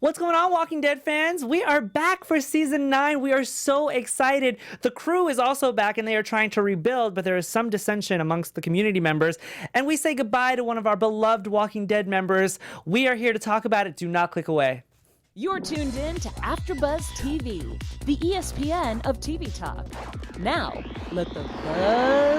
What's going on, Walking Dead fans? We are back for season 9. We are so excited. The crew is also back and they are trying to rebuild, but there is some dissension amongst the community members. And we say goodbye to one of our beloved Walking Dead members. We are here to talk about it. Do not click away. You're tuned in to AfterBuzz TV, the ESPN of TV talk. Now, let the buzz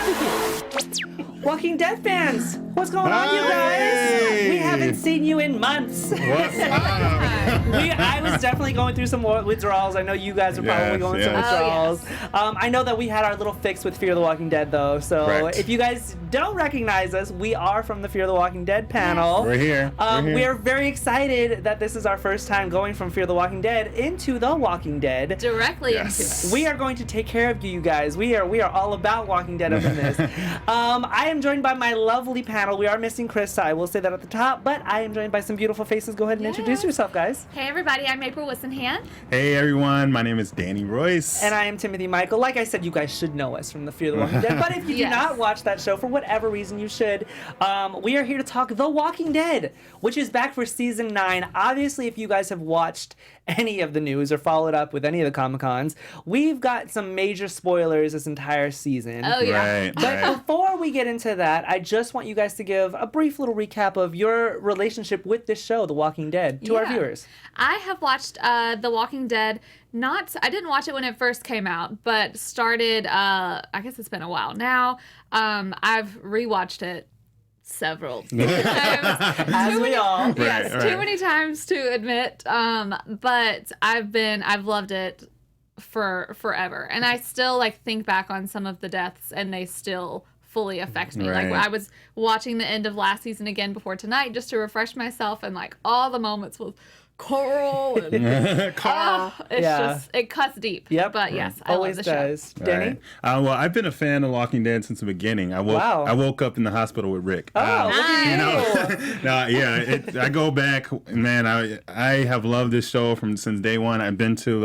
begin. Walking Dead fans, what's going on, you guys? We haven't seen you in months. What's up? I was definitely going through some withdrawals. I know you guys are probably going through some withdrawals. I know that we had our little fix with Fear the Walking Dead, though. So if you guys don't recognize us, we are from the Fear the Walking Dead panel. We're here. We are very excited that this is our first time going from Fear the Walking Dead into The Walking Dead. Directly into it. We are going to take care of you guys. We are all about Walking Dead up in this. I am joined by my lovely panel. We are missing Krista. I will say that at the top, but I am joined by some beautiful faces. Go ahead and introduce yourself, guys. Hey everybody, I'm April Whisenhant. Hey everyone, my name is Danny Royce. And I am Timothy Michael. Like I said, you guys should know us from the Fear the Walking Dead, but if you do not watch that show, for whatever reason you should, we are here to talk The Walking Dead, which is back for season 9. Obviously, if you guys have watched any of the news or followed up with any of the Comic-Cons, we've got some major spoilers this entire season. Oh yeah. Right, But before we get into that, I just want you guys to give a brief little recap of your relationship with this show, The Walking Dead, to our viewers. I have watched The Walking Dead. I didn't watch it when it first came out, but started. I guess it's been a while now. I've rewatched it several times. As we all. Yes, Right. too many times to admit. But I've loved it for forever, and I still think back on some of the deaths, and they still fully affect me. Right. Like I was watching the end of last season again before tonight just to refresh myself, and all the moments with Coral and Carl. it's just, it cuts deep. Yep. But yes, I Always love the does. Danny? Right. Well, I've been a fan of Walking Dead since the beginning. I woke up in the hospital with Rick. Oh, look at you. I go back, man. I have loved this show since day one. I've been to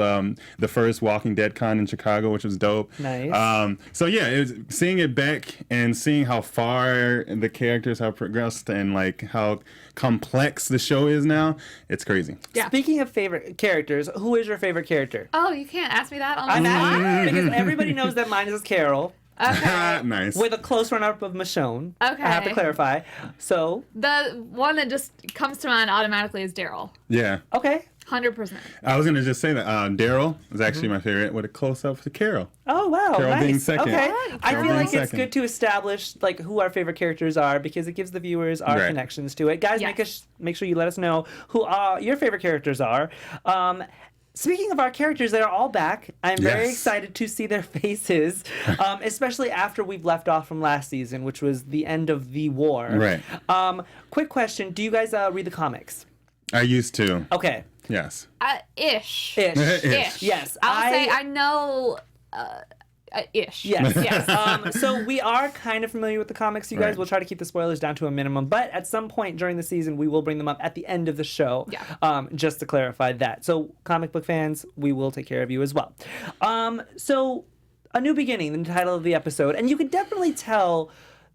the first Walking Dead con in Chicago, which was dope. Nice. So yeah, it was seeing it back and seeing how far the characters have progressed and how complex the show is now. It's crazy. Yeah. Speaking of favorite characters, who is your favorite character? Oh, you can't ask me that on I'm the spot. asking because everybody knows that mine is Carol. Okay. Nice. With a close run-up of Michonne. Okay. I have to clarify. So, The one that just comes to mind automatically is Daryl. Yeah. okay. 100%. I was going to just say that Daryl is actually my favorite with a close-up to Carol. Oh, wow. Carol nice. being second. Okay. Right. I Carol feel being like it's second. good to establish who our favorite characters are because it gives the viewers our Right. connections to it. Guys, Yes. make sure you let us know who your favorite characters are. Speaking of our characters, they are all back. I'm very Yes. excited to see their faces, especially after we've left off from last season, which was the end of the war. Right. Quick question. Do you guys read the comics? I used to. Okay. Yes. Ish. Ish. Ish. Yes. I'll say I know ish. Yes. Yes. So we are kind of familiar with the comics, you guys. Right. We'll try to keep the spoilers down to a minimum, but at some point during the season, we will bring them up at the end of the show. Yeah. Just to clarify that. So comic book fans, we will take care of you as well. So A New Beginning, the title of the episode, and you can definitely tell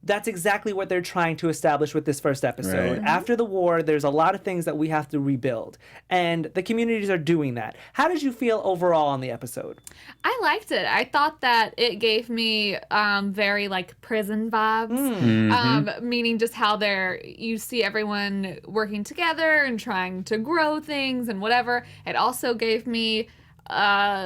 that's exactly what they're trying to establish with this first episode. Right. After the war, there's a lot of things that we have to rebuild, and the communities are doing that. How did you feel overall on the episode? I liked it. I thought that it gave me very prison vibes, meaning just how you see everyone working together and trying to grow things and whatever. It also gave me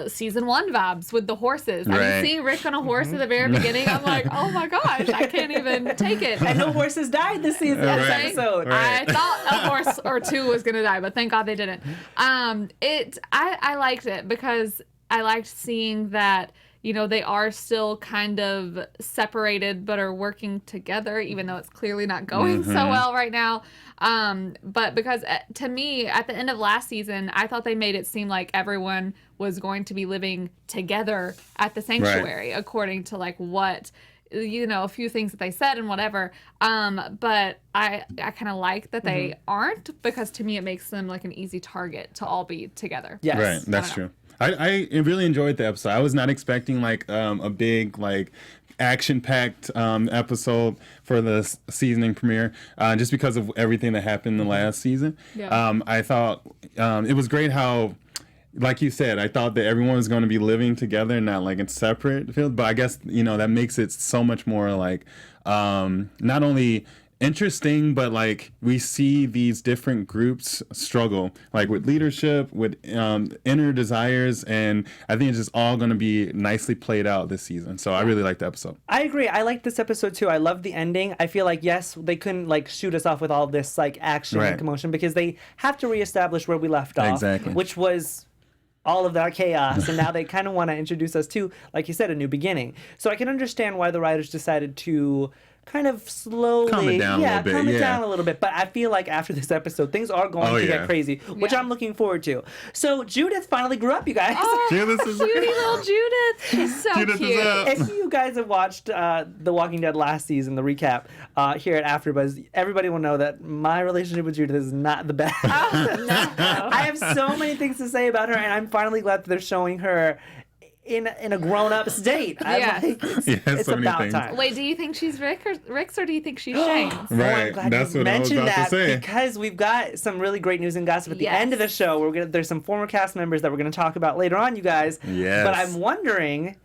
season 1 vibes with the horses. I mean, seeing Rick on a horse at the very beginning, I'm like, oh my gosh, I can't even take it. And no horses died this season. This episode. Right. I thought a horse or two was gonna die, but thank God they didn't. I liked it because I liked seeing that they are still kind of separated but are working together, even though it's clearly not going so well right now. But because to me, at the end of last season, I thought they made it seem like everyone was going to be living together at the sanctuary, according to what a few things that they said and whatever. But I kind of like that they aren't, because to me it makes them an easy target to all be together. Yes. Right. That's true. I really enjoyed the episode. I was not expecting a big action-packed episode for the seasoning premiere, just because of everything that happened in the last season. Yeah. I thought it was great how, like you said, I thought that everyone was going to be living together and not like in separate fields. But I guess, that makes it so much more like not only interesting, but like we see these different groups struggle, like with leadership, with inner desires, and I think it's just all going to be nicely played out this season. So I really liked the episode. I agree. I like this episode too. I love the ending. I feel like, yes, they couldn't like shoot us off with all this like action and commotion because they have to reestablish where we left off, Exactly. which was all of that chaos, and now they kind of want to introduce us to, like you said, a new beginning. So I can understand why the writers decided to kind of slowly calm it down a little bit. Calm it down a little bit. But I feel like after this episode, things are going to get crazy, which I'm looking forward to. So Judith finally grew up, you guys. Oh, Judith is cutie little Judith. She's so Judith cute. is up. If you guys have watched The Walking Dead last season, the recap here at AfterBuzz, everybody will know that my relationship with Judith is not the best. Oh, no. I have so many things to say about her, and I'm finally glad that they're showing her in a grown-up state. Yes. I'm like, it's so many about things. time. Wait, do you think she's Rick's or do you think she's Shane's? I'm Right, glad that's you what I was mentioned about to that say. because we've got some really great news and gossip at the Yes. end of the show. There's some former cast members that we're going to talk about later on, you guys. Yes. But I'm wondering,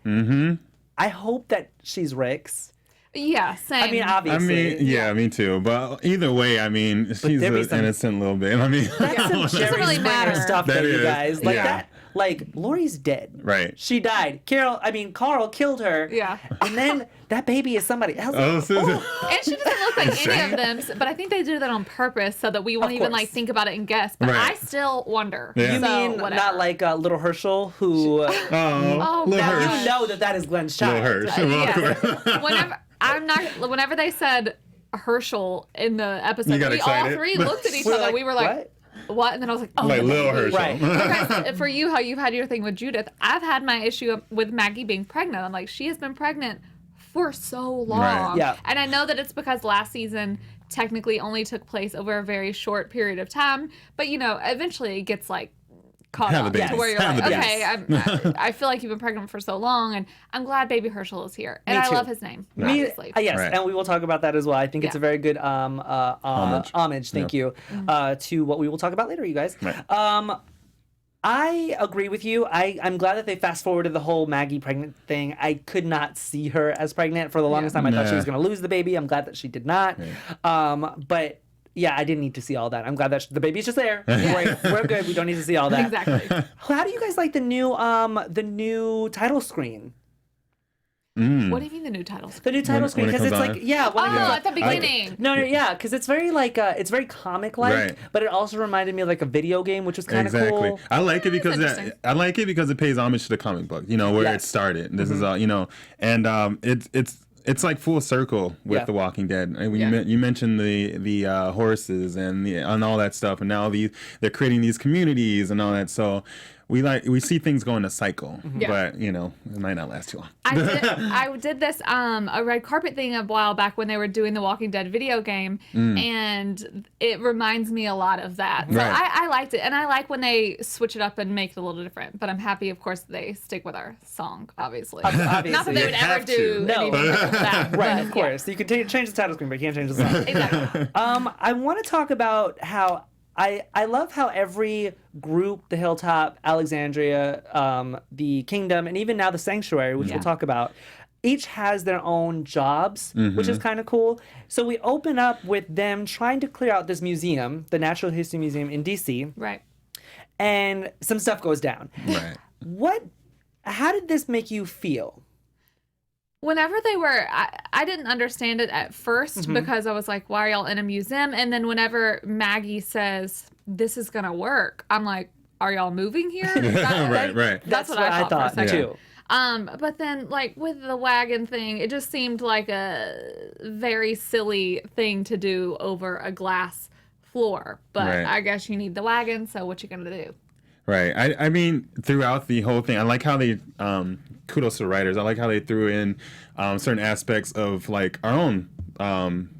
I hope that she's Rick's. Yeah, same. I mean, I obviously. mean, yeah, me too. But either way, I mean, she's there be an some- innocent little bit. I mean, That's some Doesn't Jerry really Springer matter. stuff, That though, you is, guys. Like yeah. that. Like, Lori's dead. Right. She died. Carl killed her. Yeah. And then that baby is somebody else. Oh, so- And she doesn't look like any of them, but I think they did that on purpose so that we won't even course. like think about it and guess. But Right. I still wonder. Yeah. You So, mean whatever. not like little Herschel, who... Oh, little now Hirsch. you know that is Glenn's child. Little Hirsch. Well, of course. Whenever they said Herschel in the episode, You got we all excited? three looked at each We're other. like, We were like, what? And then I was like, oh, Like Lil Herschel. Right. Okay, so for you, how you've had your thing with Judith, I've had my issue with Maggie being pregnant. I'm like, she has been pregnant for so long. Right. Yeah. And I know that it's because last season technically only took place over a very short period of time, but eventually it gets like caught Have up the to babies. where you're Have like, the okay, I feel like you've been pregnant for so long, and I'm glad baby Herschel is here. And Me I too. love his name, Me, obviously. yes, Right. and we will talk about that as well. I think it's a Yeah. very good homage. Thank you to what we will talk about later, you guys. Right. I agree with you. I'm glad that they fast forwarded the whole Maggie pregnant thing. I could not see her as pregnant for the longest time. I thought she was going to lose the baby. I'm glad that she did not. But yeah, I didn't need to see all that. I'm glad that the baby's just there. We're good. We don't need to see all that. Exactly. How do you guys like the new title screen? What do you mean the new titles? The new title screen, when it because it's comes like, on? yeah. When it comes Oh, on- at the beginning. No, yeah, because it's very like it's very comic-like, Right. but it also reminded me of like a video game, which was kind of Exactly. cool. I like it because interesting. it pays homage to the comic book. Where Yes. it started. This is all and it's like full circle with Yeah. The Walking Dead. And when Yeah. you mentioned the horses and all that stuff, and now they're creating these communities and all that. So we see things go in a cycle, Yeah. but it might not last too long. I did this a red carpet thing a while back when they were doing the Walking Dead video game, and it reminds me a lot of that. So Right. I liked it, and I like when they switch it up and make it a little different. But I'm happy, of course, they stick with our song, obviously. Obviously. Not that they would You ever have do to. No. anything like that. Right, but of course. You can change the title screen, but you can't change the song. Yeah, exactly. I want to talk about how I love how every group, the Hilltop, Alexandria, the Kingdom, and even now the Sanctuary, which we'll talk about, each has their own jobs, which is kind of cool. So we open up with them trying to clear out this museum, the Natural History Museum in DC, Right. and some stuff goes down. Right. How did this make you feel? Whenever they were, I didn't understand it at 1st because I was like, why are y'all in a museum? And then whenever Maggie says, this is going to work, I'm like, are y'all moving here? Right. That's what I thought for a second. too. But then, like, with the wagon thing, it just seemed like a very silly thing to do over a glass floor. But Right. I guess you need the wagon, so what you gonna do? Right. I mean, throughout the whole thing, I like how they, kudos to the writers, I like how they threw in certain aspects of like our own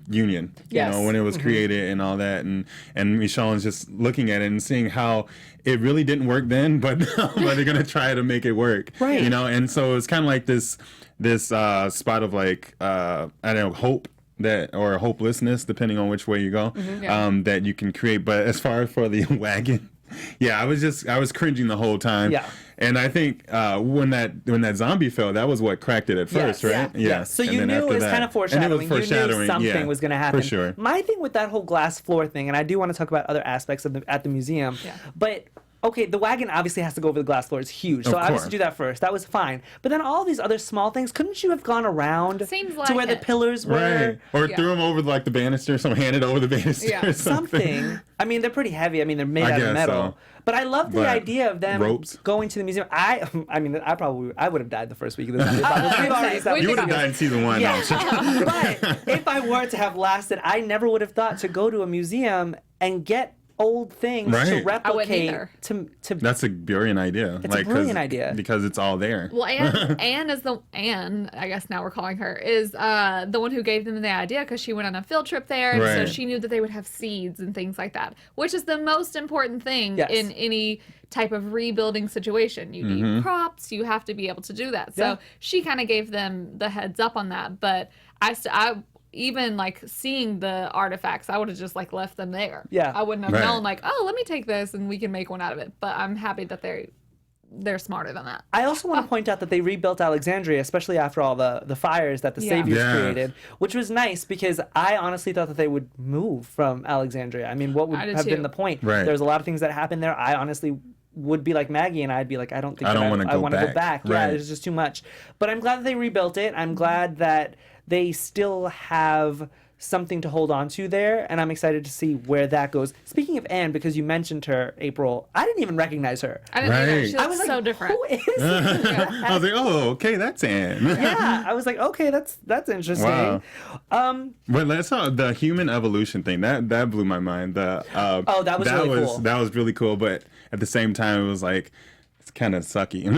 union, Yes. you know, when it was created and all that. And Michonne's just looking at it and seeing how it really didn't work then, but they're going to try to make it work. Right. You know, and so it's kind of like this spot of like, I don't know, hope. That or hopelessness, depending on which way you go, that you can create. But as far as for the wagon, yeah, I was cringing the whole time. Yeah. And I think when that zombie fell, that was what cracked it at first, right? Yeah. So And you then knew it after was that- kind of foreshadowing. And it was foreshadowing. You knew something was going to happen. For sure. My thing with that whole glass floor thing, and I do want to talk about other aspects at the museum, but. Okay, the wagon obviously has to go over the glass floor. It's huge. So Of obviously course. do that first. That was fine. But then all these other small things, couldn't you have gone around Seems to like where the it. pillars were? Right. Or threw them over like the banister, someone handed over the banister Yeah. or something. Something. I mean, they're pretty heavy. I mean, they're made I out of guess metal. so. But I love the But idea of them ropes. going to the museum. I mean, I would have died the first week of this. We've already established You would have this. died in season 1. Yeah. No, I'm But if I were to have lasted, I never would have thought to go to a museum and get old things to Right. I wouldn't replicate either. to That's a brilliant idea. It's a brilliant idea. Because it's all there. Well, Anne, I guess now we're calling her, is the one who gave them the idea because she went on a field trip there, and so Right. she knew that they would have seeds and things like that, which is the most important thing Yes. in any type of rebuilding situation. You need props, you have to be able to do that. So Yeah. she kind of gave them the heads up on that, but I even like seeing the artifacts, I would have just like left them there. Yeah. I wouldn't have Right. known like, oh, let me take this and we can make one out of it. But I'm happy that they're smarter than that. I also want to point out that they rebuilt Alexandria, especially after all the fires that the Yeah. Saviors Yeah. created, which was nice because I honestly thought that they would move from Alexandria. I mean, what would I did have too. been the point? Right. There's a lot of things that happened there. I honestly would be like Maggie and I'd be like, I don't think I don't that wanna I go want to go back. back. Yeah, Right. there's just too much. But I'm glad that they rebuilt it. I'm glad that they still have something to hold on to there, and I'm excited to see where that goes. Speaking of Anne, because you mentioned her, April, I didn't even recognize her. I didn't either. Right. She I looks was like, so different. who is I was like, oh, okay, that's Anne. yeah, I was like, okay, that's interesting. Wow. But let's talk the human evolution thing. That blew my mind. That was really cool. That was really cool. But at the same time, it was like it's kind of sucky. You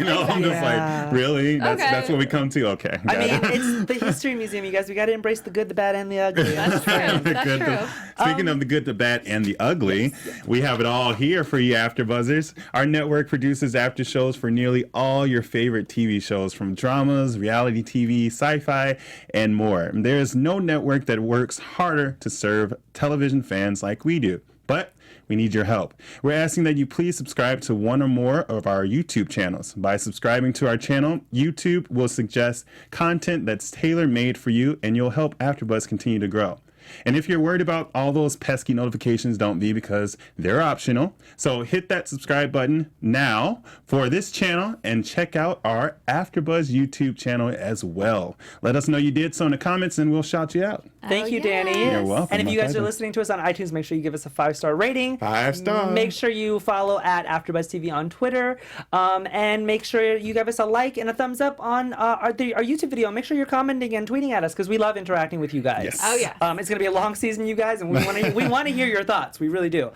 know, I'm just Yeah. like, really? Okay. That's what we come to. Okay. I got mean, it. it's the history museum, you guys. We got to embrace the good, the bad, and the ugly. That's true. That's Good, true. Speaking of the good, the bad, and the ugly, we have it all here for you, AfterBuzzers. Our network produces after shows for nearly all your favorite TV shows, from dramas, reality TV, sci-fi, and more. There is no network that works harder to serve television fans like we do. But we need your help. We're asking that you please subscribe to one or more of our YouTube channels. By subscribing to our channel, YouTube will suggest content that's tailor-made for you, and you'll help AfterBuzz continue to grow. And if you're worried about all those pesky notifications, don't be, because they're optional. So hit that subscribe button now for this channel and check out our AfterBuzz YouTube channel as well. Let us know you did so in the comments and we'll shout you out. Thank you, Danny. You're welcome. And if My you guys pleasure. are listening to us on iTunes, make sure you give us a 5-star rating. 5 stars. Make sure you follow at AfterBuzz TV on Twitter, and make sure you give us a like and a thumbs up on our YouTube video. Make sure you're commenting and tweeting at us because we love interacting with you guys. Yes. Oh, yeah. It's going to be a long season, you guys, and we want to hear your thoughts. We really do.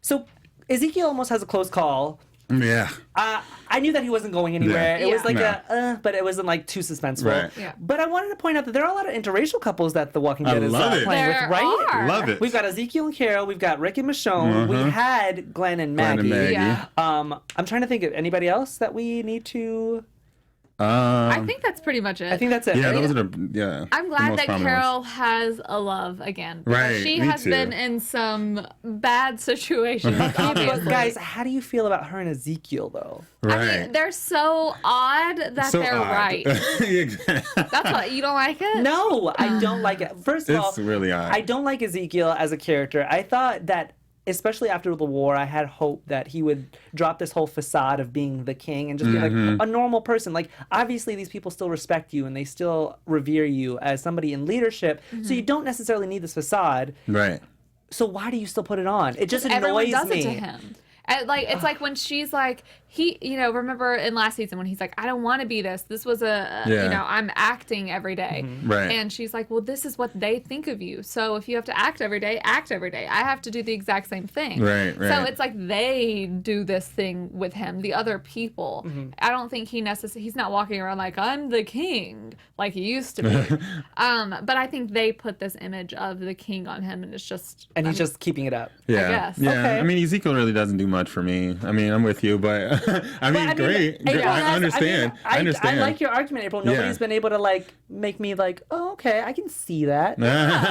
So Ezekiel almost has a close call. Yeah. I knew that he wasn't going anywhere. Yeah. It was like No. but it wasn't like too suspenseful. Right. Yeah. But I wanted to point out that there are a lot of interracial couples that The Walking I Dead is love it. playing There with, right? are. Love it. We've got Ezekiel and Carol. We've got Rick and Michonne. We had Glenn and Glenn Maggie. and Maggie. Yeah. I'm trying to think of anybody else that we need to. I think that's pretty much it. I think that's it. Yeah, right? those are the I'm the glad most that prominent Carol ones. has a love again. Because Right, She me has too. been in some bad situations, But obviously. guys, how do you feel about her and Ezekiel though? Right. I mean, they're so odd that So they're odd. right. That's what you don't like it? No, I don't like it. First of all, It's really odd. I don't like Ezekiel as a character. I thought that, especially after the war, I had hope that he would drop this whole facade of being the king and just be like a normal person. Like, obviously, these people still respect you and they still revere you as somebody in leadership. So you don't necessarily need this facade. Right. So why do you still put it on? It just Everyone annoys does me. it to him. And like it's like when she's like remember in last season when he's like, I don't want to be this. This was I'm acting every day. Right. And she's like, well, this is what they think of you. So if you have to act every day, act every day. I have to do the exact same thing. Right. So it's like they do this thing with him, the other people. I don't think he's not walking around like I'm the king like he used to be. But I think they put this image of the king on him, and it's just he's just keeping it up. Yeah. I guess. Yeah. Okay. I mean, Ezekiel really doesn't do much for me. I mean, I'm with you, but great. April I understand. I understand. I like your argument, April. Nobody's been able to like make me like, oh, okay, I can see that.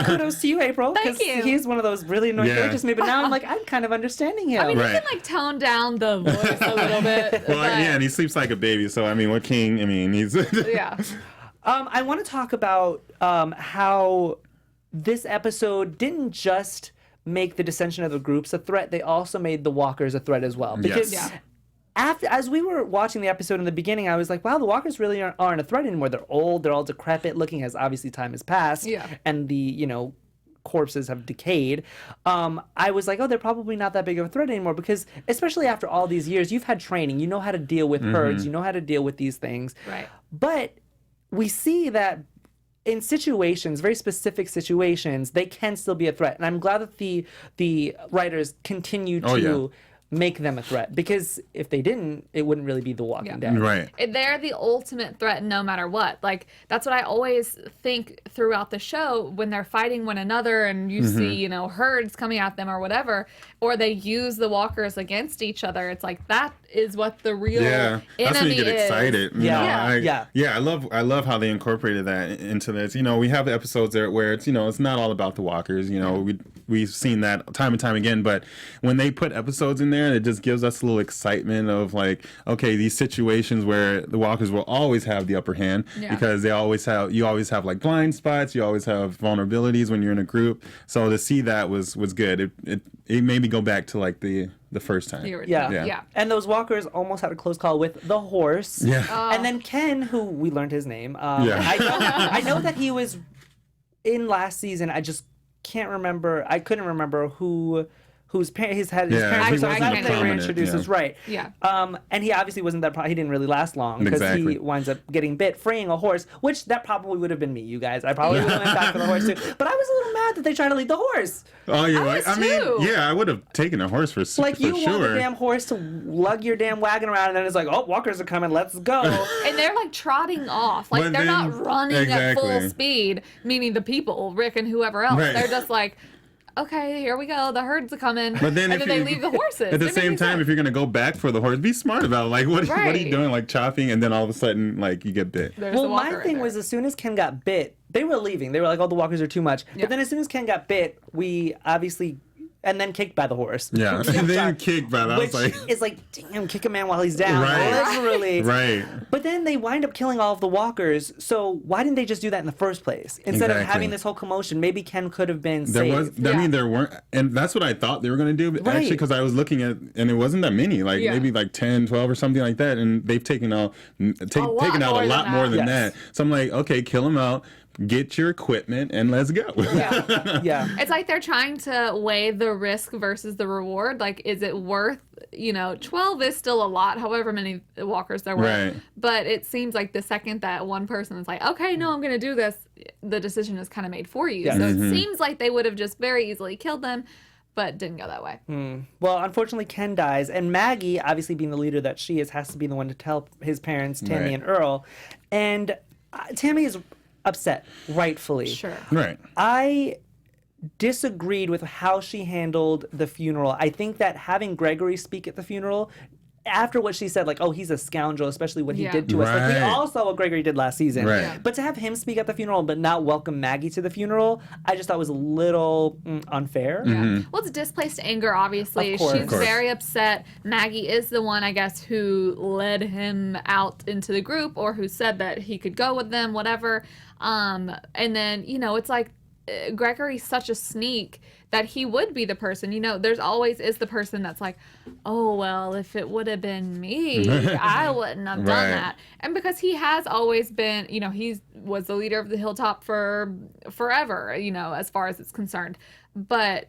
Kudos to you, April. Thank you. He's one of those really annoying characters to me, but now I'm like, I'm kind of understanding him. I mean, Right. you can like tone down the voice a little bit. Well, yeah, and he sleeps like a baby. So I mean, what king? I mean, he's Yeah. I want to talk about how this episode didn't just make the dissension of the groups a threat; they also made the walkers a threat as well. Because Yes. as we were watching the episode in the beginning, I was like, wow, the walkers really aren't a threat anymore. They're old, they're all decrepit looking, as obviously time has passed. Yeah. And the, corpses have decayed. I was like, oh, they're probably not that big of a threat anymore, because especially after all these years, you've had training, you know how to deal with herds, you know how to deal with these things. Right. But we see that in situations, very specific situations, they can still be a threat. And I'm glad that the writers continue to make them a threat, because if they didn't, it wouldn't really be The Walking Dead. right. They're the ultimate threat no matter what. Like, that's what I always think throughout the show when they're fighting one another and you see, herds coming at them or whatever, or they use the walkers against each other. It's like, that is what the real That's when enemy you get is. excited. Yeah. I love how they incorporated that into this. We have the episodes there where it's it's not all about the walkers. We've seen that time and time again. But when they put episodes in there, it just gives us a little excitement of like, okay, these situations where the walkers will always have the upper hand because you always have like blind spots, you always have vulnerabilities when you're in a group. So to see that was good. It made me go back to like the first time. Yeah. And those walkers almost had a close call with the horse. Yeah. And then Ken, who we learned his name. Yeah. I know that he was in last season. I just can't remember. I couldn't remember whose parents he were wasn't prominent, introduced as right. Yeah. And he obviously wasn't that. He didn't really last long because he winds up getting bit, freeing a horse, which that probably would have been me, you guys. I probably would have went back for the horse too. But I was a little mad that they tried to leave the horse. Oh, you're I right. was I mean, too. yeah, I would have taken a horse for Like, you sure. want the damn horse to lug your damn wagon around, and then it's like, oh, walkers are coming, let's go. And they're like trotting off. Like, But they're then- not running at full speed, meaning the people, Rick and whoever else. Right. They're just like, okay, here we go. The herds are coming. But then, and then they leave the horses. At the It same makes time, sense. if you're gonna go back for the horse, be smart about it. Like, what are you Right. doing? Like chopping, and then all of a sudden, like you get bit. There's Well, the walker my right thing there. was, as soon as Ken got bit, they were leaving. They were like, oh, the walkers are too much. Yeah. But then as soon as Ken got bit, we obviously... And then kicked by the horse. Yeah, and then kicked by that. I Which was like, is like, damn, kick a man while he's down. Right. Literally. right. But then they wind up killing all of the walkers. So why didn't they just do that in the first place? Instead of Exactly. having this whole commotion, maybe Ken could have been There saved. was, I mean, there weren't, and that's what I thought they were going to do. But Right. actually, because I was looking at, and it wasn't that many, like maybe like 10, 12 or something like that. And they've taken out a lot more than Yes. that. So I'm like, okay, kill them out, get your equipment, and let's go. Yeah. It's like they're trying to weigh the risk versus the reward. Like, is it worth, 12 is still a lot, however many walkers there were. Right. But it seems like the second that one person is like, okay, no, I'm going to do this, the decision is kind of made for you. Yes. So it seems like they would have just very easily killed them, but didn't go that way. Well, unfortunately, Ken dies. And Maggie, obviously being the leader that she is, has to be the one to tell his parents, Tammy Right. and Earl. And Tammy is upset, rightfully. Sure. Right. I disagreed with how she handled the funeral. I think that having Gregory speak at the funeral, after what she said, like, oh, he's a scoundrel, especially what he Yeah. did to us. Like, we Right. all saw what Gregory did last season. Right. Yeah. But to have him speak at the funeral but not welcome Maggie to the funeral, I just thought was a little unfair. Yeah. Well, it's displaced anger, obviously. Of course. She's Of course. very upset. Maggie is the one, I guess, who led him out into the group or who said that he could go with them, whatever. And then, it's like Gregory's such a sneak that he would be the person. There's always is the person that's like, oh, well, if it would have been me, I wouldn't have done Right. that. And because he has always been, he was the leader of the Hilltop for forever, as far as it's concerned. but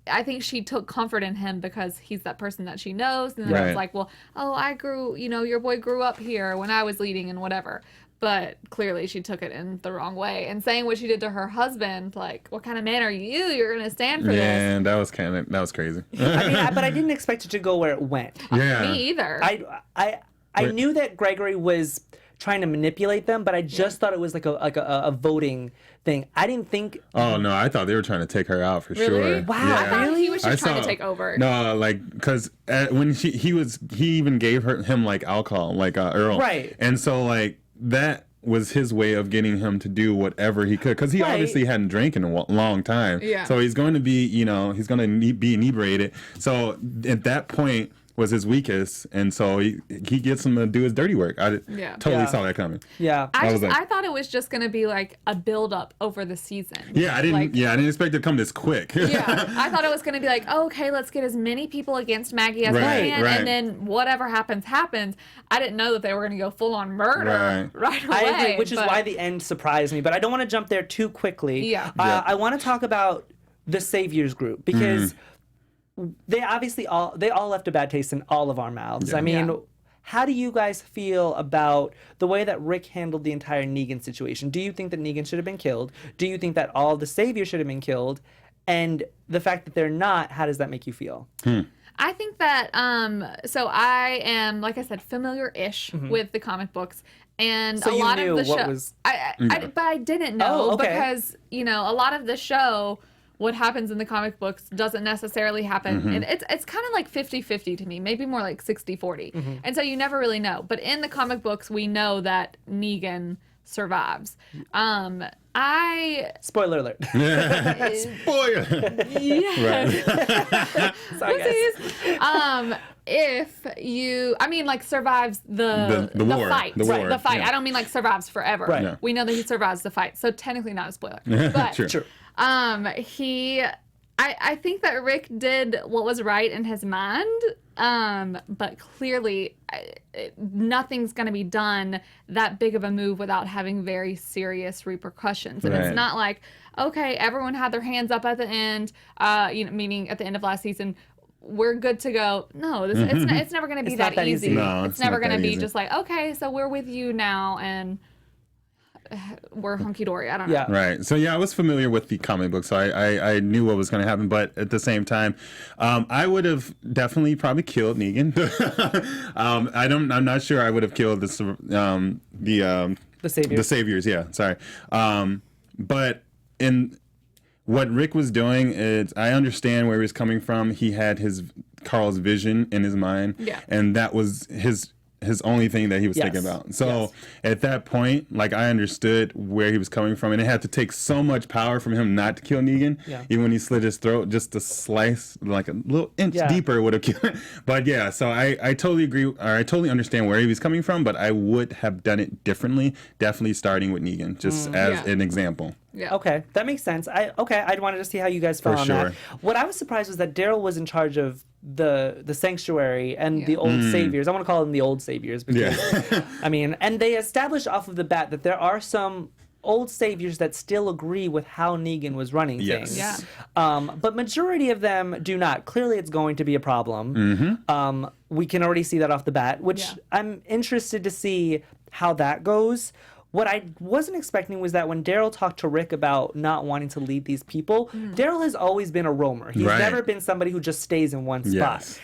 I think she took comfort in him because he's that person that she knows, and then it's like, well, I grew, your boy grew up here when I was leading and whatever. But clearly she took it in the wrong way. And saying what she did to her husband, like, what kind of man are you? You're going to stand for this. Yeah, that was crazy. I mean, but I didn't expect it to go where it went. Yeah. Me either. I knew that Gregory was trying to manipulate them, but I just thought it was like a voting thing. I didn't think. Oh no, I thought they were trying to take her out for sure. Wow, yeah. I thought he was just trying to take over. No, like because when he even gave him like alcohol, like Earl, right? And so like that was his way of getting him to do whatever he could, because he obviously hadn't drank in a long time. Yeah. So he's going to be, he's going to be inebriated. So at that point was his weakest, and so he gets him to do his dirty work. I totally saw that coming. Yeah, I thought it was just gonna be like a build up over the season. Yeah, I didn't expect it to come this quick. Yeah, I thought it was gonna be like, okay, let's get as many people against Maggie as we can, and then whatever happens. I didn't know that they were gonna go full on murder right away. I agree, which is why the end surprised me. But I don't want to jump there too quickly. Yeah, I want to talk about the Saviors group because. They obviously all left a bad taste in all of our mouths. Yeah. I mean, how do you guys feel about the way that Rick handled the entire Negan situation? Do you think that Negan should have been killed? Do you think that all the Saviors should have been killed? And the fact that they're not, how does that make you feel? I think that, so I am, like I said, familiar-ish with the comic books. And so a lot of the show, but I didn't know because, a lot of the show, what happens in the comic books doesn't necessarily happen. And it's kind of like 50-50 to me, maybe more like 60-40. And so you never really know. But in the comic books, we know that Negan survives. Spoiler alert. Spoiler. Yeah. Sorry, guys. If you, survives the war, fight. The war. The fight. Yeah. I don't mean like survives forever. Right. No. We know that he survives the fight. So technically not a spoiler. But True. I think that Rick did what was right in his mind, but clearly nothing's going to be done that big of a move without having very serious repercussions. And it's not like, okay, everyone had their hands up at the end, meaning at the end of last season, we're good to go. No, it's never going to be that easy. No, it's never going to be just like, okay, so we're with you now, and we're hunky-dory. I don't know. Yeah. Right. So yeah, I was familiar with the comic book, so I knew what was going to happen. But at the same time, I would have definitely probably killed Negan. I'm not sure I would have killed the Saviors. The Saviors. Yeah. Sorry. But in what Rick was doing is, I understand where he was coming from. He had Carl's vision in his mind, and that was his only thing that he was thinking about. So at that point, like, I understood where he was coming from, and it had to take so much power from him not to kill Negan. Even when he slit his throat, just to slice like a little inch deeper would have killed him. But yeah, so I totally agree, or I totally understand where he was coming from, but I would have done it differently, definitely starting with Negan, just as an example. Yeah. Okay, that makes sense. I wanted to see how you guys felt on that. What I was surprised was that Daryl was in charge of the sanctuary and the old saviors. I want to call them the old saviors because and they established off of the bat that there are some old saviors that still agree with how Negan was running things. Yeah. But majority of them do not. Clearly, it's going to be a problem. We can already see that off the bat, which I'm interested to see how that goes. What I wasn't expecting was that when Daryl talked to Rick about not wanting to lead these people, Daryl has always been a roamer. He's never been somebody who just stays in one spot.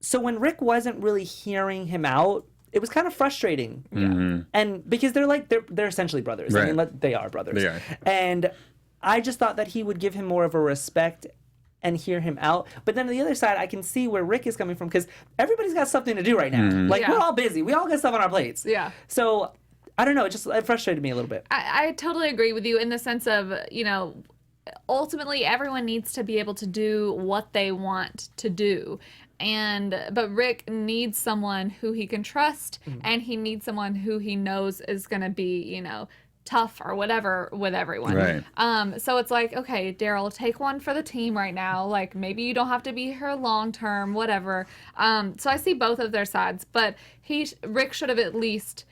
So when Rick wasn't really hearing him out, it was kind of frustrating. And because they're essentially brothers. I mean, they are brothers. They are. And I just thought that he would give him more of a respect and hear him out. But then on the other side, I can see where Rick is coming from, because everybody's got something to do right now. We're all busy. We all got stuff on our plates. So I don't know. It frustrated me a little bit. I totally agree with you in the sense of, ultimately everyone needs to be able to do what they want to do. But Rick needs someone who he can trust, and he needs someone who he knows is going to be, tough or whatever with everyone. Right. So it's like, okay, Daryl, take one for the team right now. Like, maybe you don't have to be here long term, whatever. So I see both of their sides, but Rick should have at least,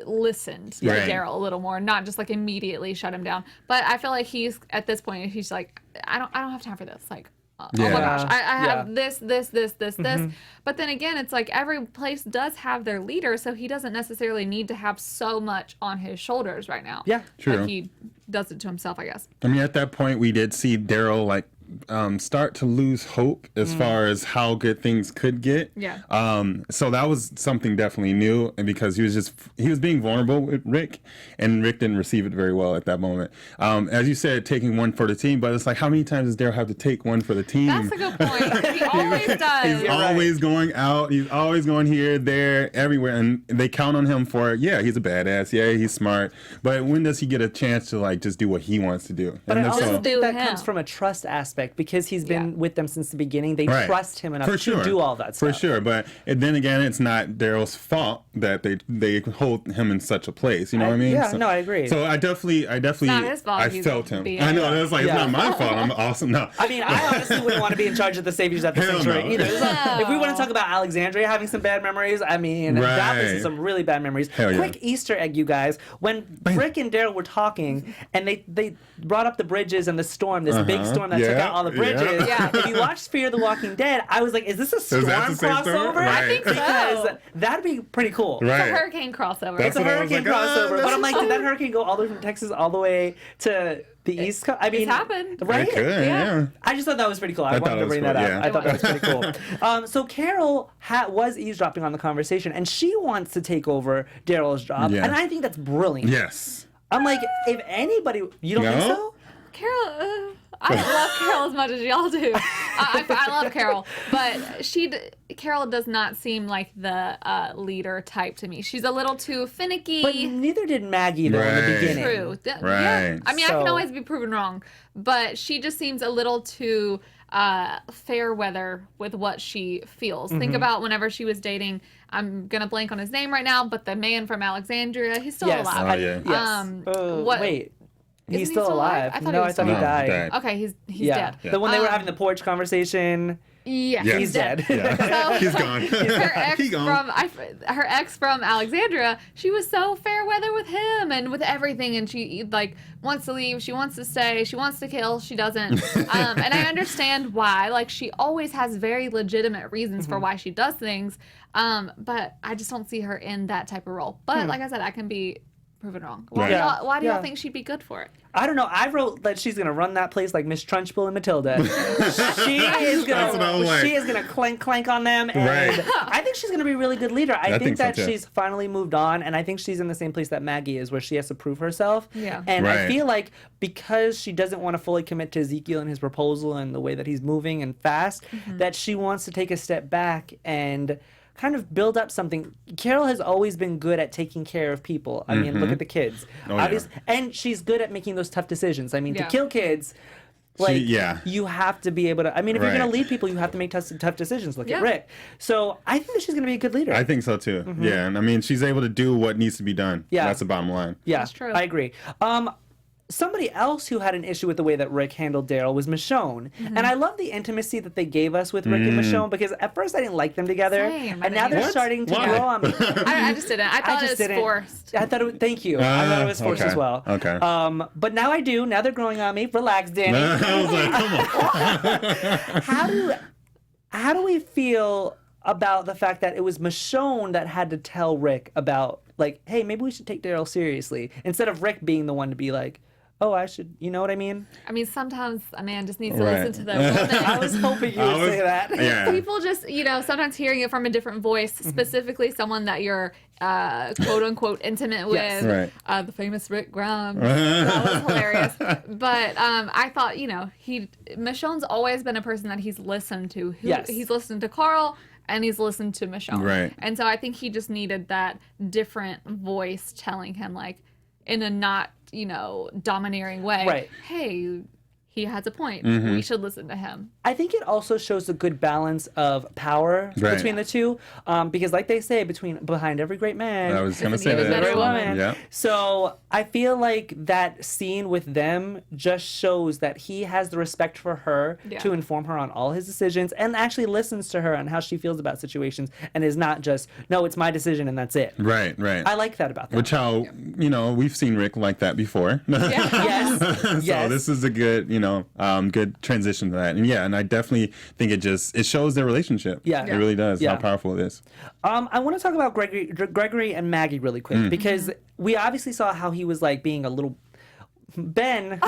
listened to Right. Daryl a little more, not just like immediately shut him down. But I feel like he's at this point, he's like, I don't have time for this. Like, oh my gosh, I have this. But then again, it's like every place does have their leader, so he doesn't necessarily need to have so much on his shoulders right now. Yeah, true. Like he does it to himself, I guess. I mean, at that point, we did see Daryl like start to lose hope as far as how good things could get. Yeah. So that was something definitely new, and because he was being vulnerable with Rick, and Rick didn't receive it very well at that moment. As you said, taking one for the team, but it's like, how many times does Daryl have to take one for the team? That's a good point. He always does. He's always going out. He's always going here, there, everywhere, and they count on him for, he's a badass. Yeah, he's smart. But when does he get a chance to like just do what he wants to do? But I also so- think that him. comes from a trust aspect because he's been with them since the beginning. They Right. trust him enough For sure. to do all that stuff. For sure, but then again, it's not Daryl's fault that they hold him in such a place. You know what I mean? Yeah, no, I agree. So I definitely, not his fault, I he's felt him. being- I know that's like Yeah. it's not my fault. I'm awesome. No, I mean, I honestly wouldn't want to be in charge of the Saviors at the Hell Sanctuary no. either. If we want to talk about Alexandria having some bad memories, I mean, that was Right. some really bad memories. Hell yeah. Quick Easter egg, you guys. When Rick and Daryl were talking, and they brought up the bridges and the storm, this big storm that took Yeah. out all the bridges. Yeah. If you watch Fear the Walking Dead, I was like, is this a storm that the same storm? crossover? Right. I think so. Because that'd be pretty cool. right. It's a hurricane crossover. That's It's a what I was hurricane like, crossover, but I'm like, did that that's- hurricane go all the way from Texas all the way to the East Coast? I mean, happened. right? It could, yeah. I just thought that was pretty cool. I wanted thought to it was bring cool, that up. yeah. I thought that was pretty cool. So Carol was eavesdropping on the conversation, and she wants to take over Daryl's job, Yeah. and I think that's brilliant. Yes. I'm like, if anybody, you don't think No? so? Carol, I love Carol as much as y'all do. I love Carol, but Carol does not seem like the leader type to me. She's a little too finicky. But neither did Maggie though in the Right. beginning. True. Yeah. Right. I mean, I can So- always be proven wrong, but she just seems a little too fair weather with what she feels. Think about whenever she was dating, I'm gonna blank on his name right now, but the man from Alexandria, he's still Yes. alive. Oh, yeah. Yes. What- Wait. Isn't He's he still still alive? alive. I thought No, he I was thought he still alive. died. Died. Okay, he's Yeah. dead. The one they were having the porch conversation. Yeah, Yes. He's dead. Yeah. He's gone. her ex He gone. her ex from Alexandria, she was so fair weather with him and with everything, and she like wants to leave, she wants to stay, she wants to kill, she doesn't. And I understand why. Like she always has very legitimate reasons for why she does things, but I just don't see her in that type of role. But like I said, I can be proven wrong. Why, Right. do y'all, why do y'all Yeah. think she'd be good for it? I don't know. I wrote that she's gonna run that place like Miss Trunchbull and Matilda. she is That's what I was like. she is gonna clank on them, and Right. I think she's gonna be a really good leader. I think so, that too. she's finally moved on, and I think she's in the same place that Maggie is, where she has to prove herself. Yeah. And I Right. feel like because she doesn't want to fully commit to Ezekiel and his proposal and the way that he's moving and fast, that she wants to take a step back and kind of build up something. Carol has always been good at taking care of people. I mean, look at the kids. Oh, yeah. And she's good at making those tough decisions. I mean, Yeah. to kill kids, like, yeah. you have to be able to. I mean, if you're going Right. to lead people, you have to make tough decisions. Look Yeah. at Rick. So I think that she's going to be a good leader. I think so too. Yeah, and I mean, she's able to do what needs to be done. Yeah. That's the bottom line. Yeah, That's true. I agree. Somebody else who had an issue with the way that Rick handled Daryl was Michonne. Mm-hmm. And I love the intimacy that they gave us with Rick and Michonne, because at first I didn't like them together. Same, I And now didn't they're either. starting to Why? grow on me. I just didn't. I thought just it was didn't. forced. I thought it was, thank you. I thought it was forced okay. as well. Okay. But now I do. Now they're growing on me. Relax, Danny. I was like, come on. How do we feel about the fact that it was Michonne that had to tell Rick about, like, hey, maybe we should take Daryl seriously, instead of Rick being the one to be like, oh, I should, you know what I mean? I mean, sometimes a man just needs to Right. listen to the woman. I was hoping you would say that. Yeah. People just, sometimes hearing it from a different voice, specifically someone that you're quote unquote intimate with. Yes. Right. The famous Rick Grimes. That was hilarious. But I thought, Michonne's always been a person that he's listened to. Yes. He's listened to Carl and he's listened to Michonne. Right. And so I think he just needed that different voice telling him, like, in a not, domineering way. Right. Hey, he has a point. We should listen to him. I think it also shows a good balance of power between the two, because like they say, behind every great man, I was going to say There's a that. great woman. Yeah. So I feel like that scene with them just shows that he has the respect for her to inform her on all his decisions and actually listens to her on how she feels about situations and is not just, no, it's my decision and that's it. Right. I like that about them. Which how, we've seen Rick like that before. Yes. So this is a good, good transition to that. And I definitely think it shows their relationship. Yeah. It really does, how powerful it is. I want to talk about Gregory and Maggie really quick because we obviously saw how he was like being a little Ben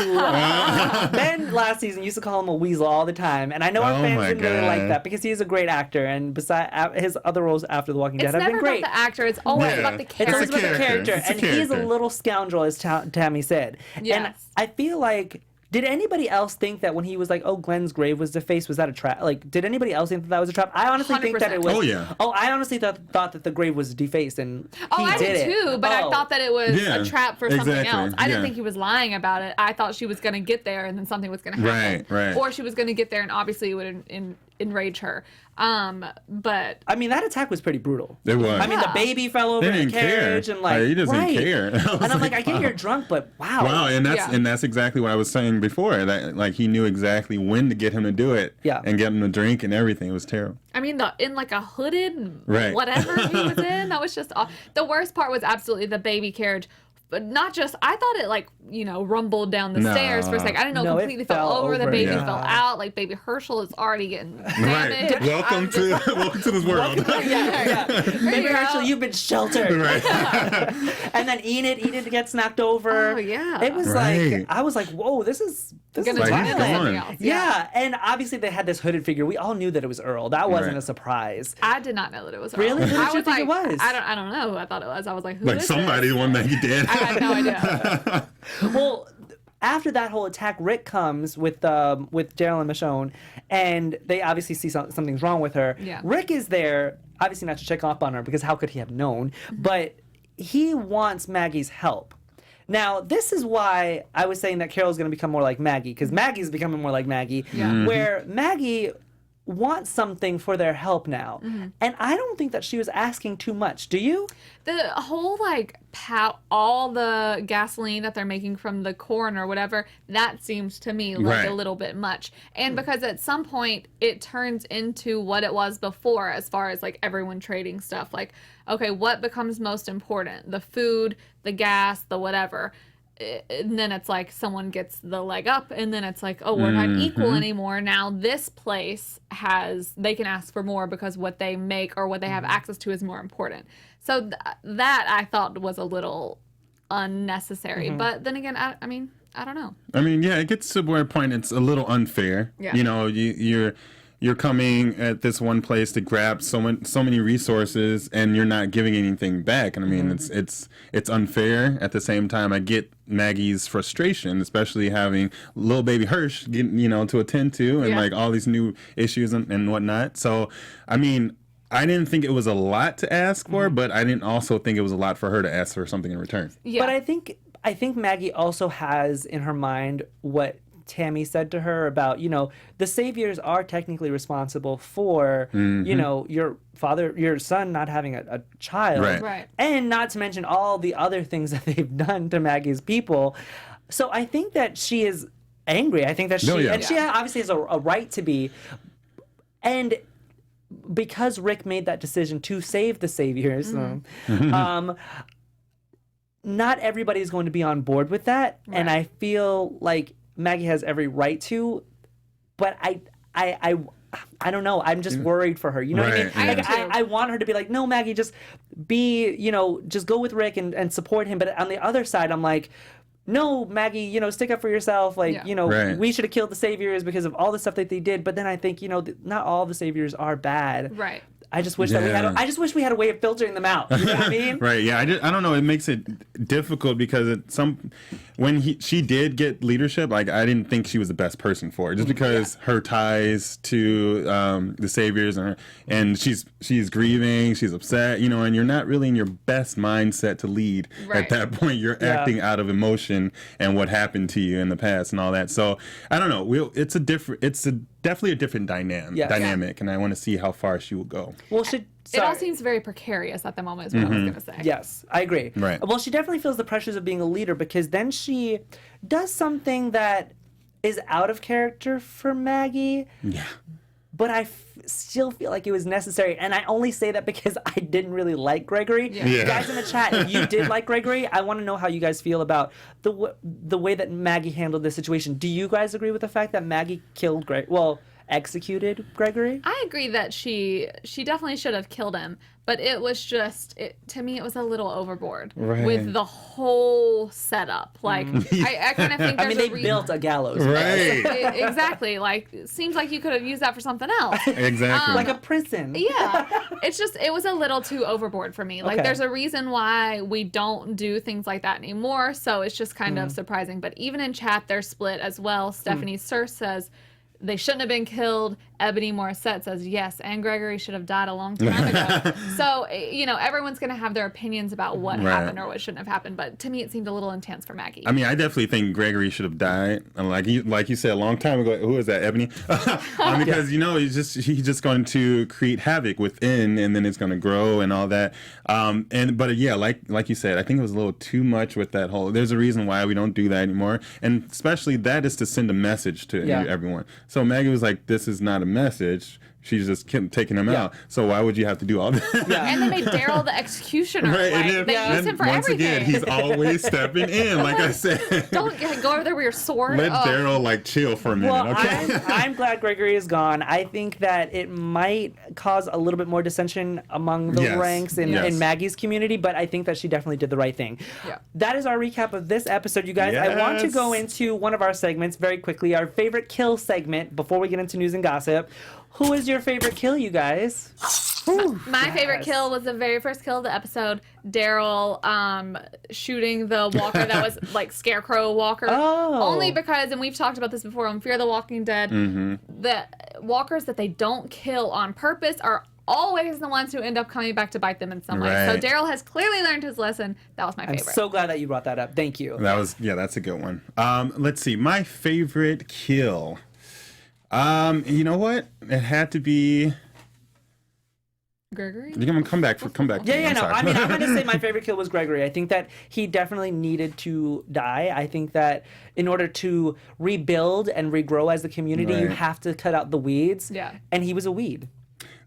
last season used to call him a weasel all the time, and I know our fans didn't really like that because he's a great actor, and beside his other roles after The Walking Dead have been great. It's never about the actor; it's always about the character. It's always about the character, and he's a little scoundrel, as Tammy said. Yes. And I feel like. Did anybody else think that when he was like, "Oh, Glenn's grave was defaced," was that a trap? Like, did anybody else think that was a trap? I honestly think that it was. Oh yeah. Oh, I honestly thought that the grave was defaced, and I did did too. But I thought that it was a trap for something else. I didn't think he was lying about it. I thought she was going to get there, and then something was going to happen. Right. Or she was going to get there, and obviously it would enrage her. But I mean, that attack was pretty brutal. It was. I mean, the baby fell over in the carriage, and like he doesn't care. And I'm like, I get you're drunk, but wow. Wow, and that's exactly what I was saying before. That like he knew exactly when to get him to do it, and get him to drink and everything. It was terrible. I mean, in like a hooded whatever he was in, that was just the worst part was absolutely the baby carriage. But not just, I thought it like, rumbled down the stairs for a second. I didn't know it completely fell over. The baby fell out. Like baby Herschel is already getting damaged. Right. Welcome to this world. Baby Herschel, you've been sheltered. Right. And then Enid gets knocked over. Oh yeah. It was like, I was like, whoa, this is gonna like, turn into come something on. else. Yeah, and obviously they had this hooded figure. We all knew that it was Earl. That wasn't a surprise. I did not know that it was Earl. Really? Who did you think it was? I don't know who I thought it was. I was like, who Like is somebody this? one that he did. I had no idea. Well, after that whole attack, Rick comes with Daryl and Michonne, and they obviously see something's wrong with her. Yeah. Rick is there, obviously not to check up on her, because how could he have known? But he wants Maggie's help. Now, this is why I was saying that Carol's going to become more like Maggie, because Maggie's becoming more like Maggie, where Maggie wants something for their help now. And I don't think that she was asking too much. Do you? The whole all the gasoline that they're making from the corn or whatever, that seems to me like a little bit much. And because at some point it turns into what it was before, as far as like everyone trading stuff. Like, okay, what becomes most important? The food, the gas, the whatever. And then it's like someone gets the leg up, and then it's like, oh, we're not equal anymore. Now this place they can ask for more because what they make or what they have access to is more important. So that I thought was a little unnecessary. But then again, I mean, I don't know. I mean, yeah, it gets to where a point it's a little unfair. Yeah. You're coming at this one place to grab so many resources, and you're not giving anything back. And I mean, it's unfair. At the same time, I get Maggie's frustration, especially having little baby Hirsch, to attend to, and like all these new issues and whatnot. So, I mean, I didn't think it was a lot to ask for, but I didn't also think it was a lot for her to ask for something in return. Yeah. But I think Maggie also has in her mind what Tammy said to her about, the saviors are technically responsible for, your son not having a child. Right. And not to mention all the other things that they've done to Maggie's people. So I think that she is angry. I think that she obviously has a right to be. And because Rick made that decision to save the saviors, not everybody is going to be on board with that. Right. And I feel like Maggie has every right to, but I don't know. I'm just worried for her. You know what I mean? Yeah. I want her to be like, no, Maggie, just just go with Rick and support him. But on the other side, I'm like, no, Maggie, stick up for yourself. Like, we should have killed the saviors because of all the stuff that they did. But then I think, not all the saviors are bad. Right. I just wish that we had. I just wish we had a way of filtering them out. You know what I mean? Right. Yeah. I don't know. It makes it difficult because when she did get leadership, like I didn't think she was the best person for it, just because her ties to the saviors and she's grieving, she's upset, and you're not really in your best mindset to lead at that point. You're acting out of emotion and what happened to you in the past and all that. So I don't know. It's definitely a different dynamic, and I want to see how far she will go. Well, it all seems very precarious at the moment, is what I was going to say. Yes, I agree. Right. Well, she definitely feels the pressures of being a leader because then she does something that is out of character for Maggie. Yeah. But I still feel like it was necessary. And I only say that because I didn't really like Gregory. Yeah. You guys in the chat, if you did like Gregory, I want to know how you guys feel about the way that Maggie handled this situation. Do you guys agree with the fact that Maggie killed executed Gregory? I agree that she definitely should have killed him, but it was just, to me, it was a little overboard with the whole setup. Like, I kind of think there's they built a gallows. Right. Exactly. Like, it seems like you could have used that for something else. Exactly. Like a prison. Yeah. It was a little too overboard for me. Like, there's a reason why we don't do things like that anymore, so it's just kind of surprising. But even in chat, they're split as well. Stephanie Sir says, they shouldn't have been killed. Ebony Morissette says yes, and Gregory should have died a long time ago. So, everyone's going to have their opinions about what happened or what shouldn't have happened. But to me, it seemed a little intense for Maggie. I mean, I definitely think Gregory should have died. And like you said a long time ago, who is that, Ebony? Because he's just going to create havoc within, and then it's going to grow and all that. Like you said, I think it was a little too much with that whole. There's a reason why we don't do that anymore, and especially that is to send a message to everyone. So Maggie was like, "This is not a message." She's just taking him out. So why would you have to do all that? Yeah. And they made Daryl the executioner. Right. Like, they use him for once everything. Again, he's always stepping in, like I said. Don't go over there with your sword. Let Daryl chill for a minute, Well, okay? I'm glad Gregory is gone. I think that it might cause a little bit more dissension among the ranks in Maggie's community, but I think that she definitely did the right thing. Yeah. That is our recap of this episode, you guys. Yes. I want to go into one of our segments very quickly, our favorite kill segment, before we get into news and gossip. Who is your favorite kill, you guys? My favorite kill was the very first kill of the episode. Daryl shooting the walker that was like Scarecrow Walker. Oh. Only because, and we've talked about this before on Fear the Walking Dead, the walkers that they don't kill on purpose are always the ones who end up coming back to bite them in some way. So Daryl has clearly learned his lesson. That was my favorite. I'm so glad that you brought that up. Thank you. That's a good one. Let's see. My favorite kill. You know what? It had to be Gregory? You're gonna come back. I mean, I'm gonna say my favorite kill was Gregory. I think that he definitely needed to die. I think that in order to rebuild and regrow as a community, you have to cut out the weeds. Yeah. And he was a weed.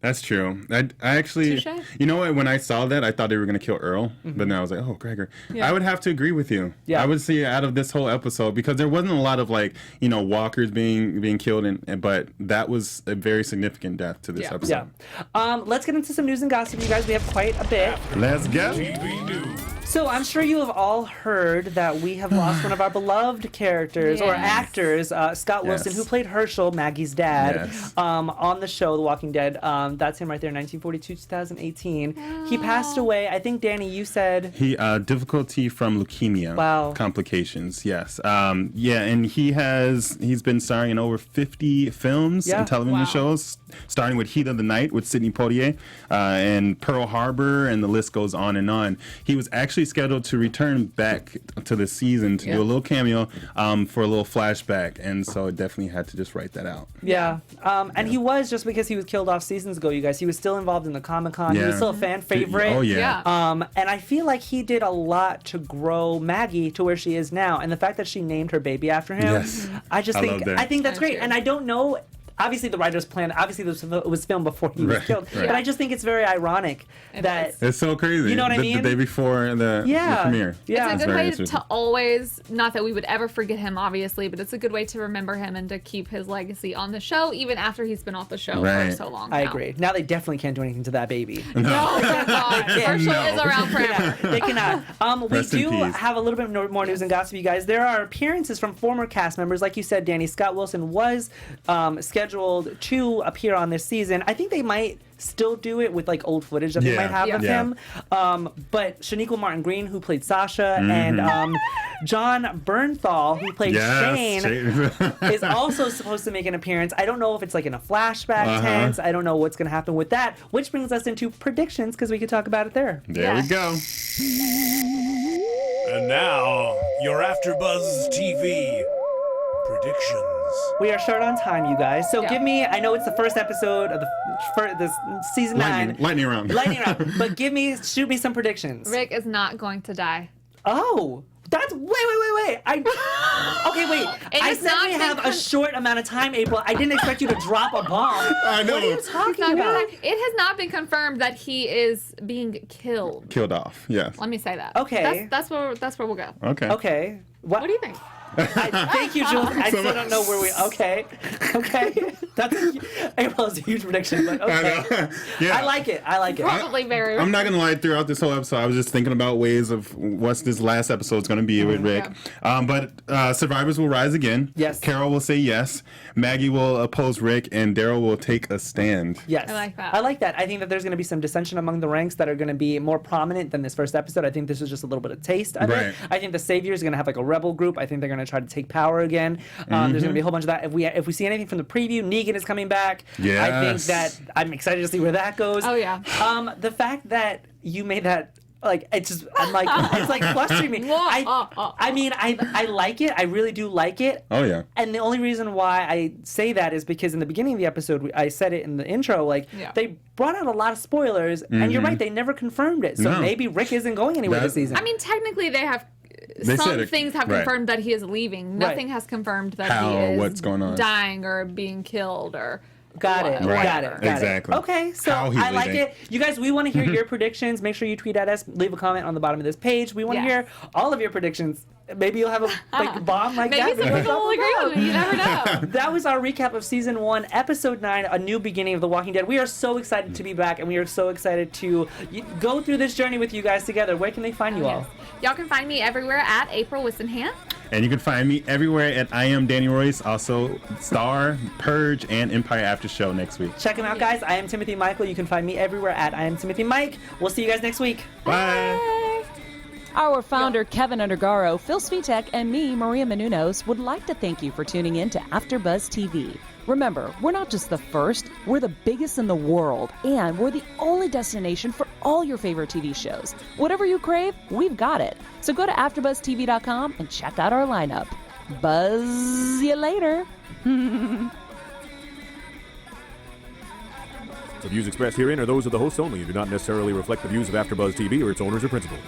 That's true. I actually, Touché. you know what? When I saw that, I thought they were going to kill Earl, but then I was like, oh, Gregory. Yeah. I would have to agree with you. Yeah. I would say out of this whole episode, because there wasn't a lot of walkers being killed, but that was a very significant death to this episode. Yeah. Let's get into some news and gossip, you guys. We have quite a bit. Let's go. So I'm sure you have all heard that we have lost one of our beloved characters or actors, Scott Wilson, who played Herschel, Maggie's dad, on the show The Walking Dead. That's him right there, 1942, 2018. Wow. He passed away. I think, Danny, you said he difficulty from leukemia. Wow. Complications. Yes. And he's been starring in over 50 films and television shows, starting with Heat of the Night with Sidney Poitier, and Pearl Harbor, and the list goes on and on. He was actually scheduled to return back to the season to do a little cameo for a little flashback, and so it definitely had to just write that out. And he was, just because he was killed off seasons ago, you guys, he was still involved in the Comic-Con. He was still a fan favorite. Oh yeah. And I feel like he did a lot to grow Maggie to where she is now, and the fact that she named her baby after him, I think that's great. And I don't know, obviously the writer's plan, obviously this was filmed before he was killed, but I just think it's very ironic that it's so crazy. You know what I mean? The day before the premiere. Yeah. It's a good way to always, not that we would ever forget him, obviously, but it's a good way to remember him and to keep his legacy on the show, even after he's been off the show for so long. I agree. Now they definitely can't do anything to that baby. No, thank God. Herschel is around forever. They cannot. We do have a little bit more news and gossip, you guys. There are appearances from former cast members. Like you said, Danny, Scott Wilson was scheduled to appear on this season. I think they might still do it with like old footage that they might have of him. But Shaniqua Martin Green, who played Sasha, and John Bernthal, who played Shane, is also supposed to make an appearance. I don't know if it's like in a flashback tense. I don't know what's going to happen with that, which brings us into predictions because we could talk about it there. There we go. And now, your AfterBuzz TV predictions. We are short on time, you guys. So give me, I know it's the first episode of this season 9. Lightning round. Lightning round. But shoot me some predictions. Rick is not going to die. Oh, that's, wait. Okay, wait. I said we have a short amount of time, April. I didn't expect you to drop a bomb. I know. What are you talking about? It has not been confirmed that he is being killed. Killed off, yes. Let me say that. Okay. That's where we'll go. Okay. What do you think? Thank you, Jules. I still don't know where we. Okay. April's a huge prediction, but okay. I like it. Probably very. I'm not gonna lie. Throughout this whole episode, I was just thinking about ways of what's this last episode's gonna be with Rick. But survivors will rise again. Yes. Carol will say yes. Maggie will oppose Rick, and Daryl will take a stand. Yes. I like that. I think that there's going to be some dissension among the ranks that are going to be more prominent than this first episode. I think this is just a little bit of taste of it. I think the Saviors are going to have like a rebel group. I think they're going to try to take power again. There's going to be a whole bunch of that. If we see anything from the preview, Negan is coming back. Yes. I think that I'm excited to see where that goes. Oh yeah. The fact that you made that. Like it's like flustering me. I mean, I like it. I really do like it. Oh yeah. And the only reason why I say that is because in the beginning of the episode, I said it in the intro. Like they brought out a lot of spoilers, and you're right. They never confirmed it. So maybe Rick isn't going anywhere this season. I mean, technically, they have. Some things have confirmed that he is leaving. Nothing has confirmed that he is what's going on, dying or being killed or. Got it. Exactly. Okay, so I like it. You guys, we want to hear your predictions. Make sure you tweet at us. Leave a comment on the bottom of this page. We want to hear all of your predictions. Maybe you'll have a bomb like that. Maybe some people will agree with me. You never know. That was our recap of Season 1, Episode 9, A New Beginning of The Walking Dead. We are so excited to be back, and we are so excited to go through this journey with you guys together. Where can they find you all? Y'all can find me everywhere at April Whisenhant. And you can find me everywhere at I Am Danny Royce, also Star, Purge, and Empire After Show next week. Check them out, guys. I am Timothy Michael. You can find me everywhere at I Am Timothy Mike. We'll see you guys next week. Bye. Our founder, Kevin Undergaro, Phil Svitek, and me, Maria Menounos, would like to thank you for tuning in to AfterBuzz TV. Remember, we're not just the first, we're the biggest in the world, and we're the only destination for all your favorite TV shows. Whatever you crave, we've got it. So go to AfterBuzzTV.com and check out our lineup. Buzz you later. The views expressed herein are those of the hosts only and do not necessarily reflect the views of AfterBuzz TV or its owners or principals.